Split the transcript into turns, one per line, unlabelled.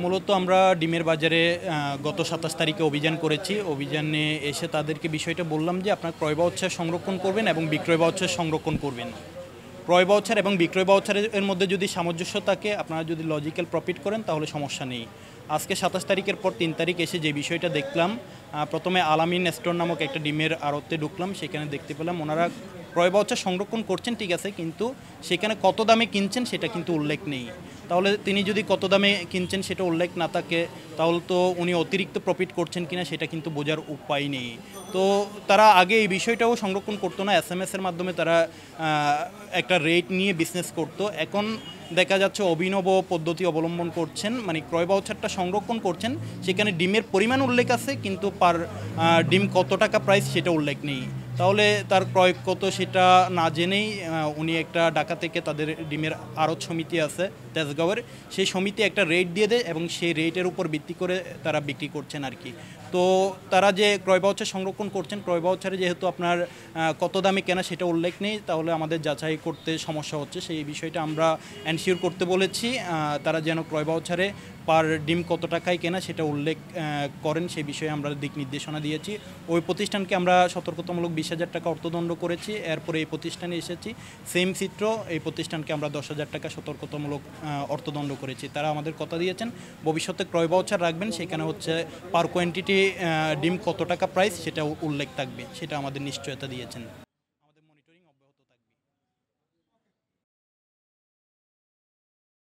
মূলত আমরা ডিমের বাজারে গত ২৭ তারিখে অভিযান করেছি। অভিযানে এসে তাদেরকে বিষয়টা বললাম যে আপনার ক্রয় বাউচার সংরক্ষণ করবেন এবং বিক্রয় বাউচার সংরক্ষণ করবেন। ক্রয় বাউচার এবং বিক্রয় বাউচারের মধ্যে যদি সামঞ্জস্য থাকে, আপনারা যদি লজিক্যাল প্রফিট করেন তাহলে সমস্যা নেই। আজকে ২৭ তারিখের পর ৩ তারিখ এসে যে বিষয়টা দেখলাম, প্রথমে আলামিন স্টোর নামক একটা ডিমের আড়তে ঢুকলাম, সেখানে দেখতে পেলাম ওনারা ক্রয় বাউচার সংরক্ষণ করছেন ঠিক আছে, কিন্তু সেখানে কত দামে কিনছেন সেটা কিন্তু উল্লেখ নেই। তাহলে তিনি যদি কত দামে কিনছেন সেটা উল্লেখ না থাকে, তাহলে তো উনি অতিরিক্ত প্রফিট করছেন কিনা সেটা কিন্তু বোঝার উপায় নেই। তো তারা আগে এই বিষয়টাও সংরক্ষণ করতো না, এসএমএসের মাধ্যমে তারা একটা রেট নিয়ে বিজনেস করতো। এখন দেখা যাচ্ছে অভিনব পদ্ধতি অবলম্বন করছেন, মানে ক্রয় বাউচারটা সংরক্ষণ করছেন, সেখানে ডিমের পরিমাণ উল্লেখ আছে কিন্তু পার ডিম কত টাকা প্রাইস সেটা উল্লেখ নেই। তাহলে তার ক্রয় কত সেটা না জেনেই উনি একটা ঢাকা থেকে তাদের ডিমের আড়ত সমিতি আছে তেজগাঁওয়ের, সেই সমিতি একটা রেট দিয়ে দেয় এবং সেই রেটের উপর ভিত্তি করে তারা বিক্রি করছেন আর কি। তো তারা যে ক্রয় বাউচার সংরক্ষণ করছেন, ক্রয় বাউচারে যেহেতু আপনার কত দামে কেনা সেটা উল্লেখ নেই, তাহলে আমাদের যাচাই করতে সমস্যা হচ্ছে। সেই বিষয়টা আমরা এনশিওর করতে বলেছি, তারা যেন ক্রয় বাউচারে পার ডিম কত টাকায় কেনা সেটা উল্লেখ করেন, সেই বিষয়ে আমরা দিক নির্দেশনা দিয়েছি। ওই প্রতিষ্ঠানকে আমরা সতর্কতামূলক ২০,০০০ টাকা অর্থদণ্ড করেছি। এরপরে এই প্রতিষ্ঠানে এসেছি, সেম চিত্র, এই প্রতিষ্ঠানকে আমরা ১০,০০০ টাকা সতর্কতামূলক অর্থদণ্ড করেছি। তারা আমাদের কথা দিয়েছেন ভবিষ্যতে ক্রয় বাউচার রাখবেন, সেখানে হচ্ছে পার কোয়ান্টিটি ডিম কত টাকা প্রাইস সেটা উল্লেখ থাকবে, সেটা আমাদের নিশ্চয়তা দিয়েছেন।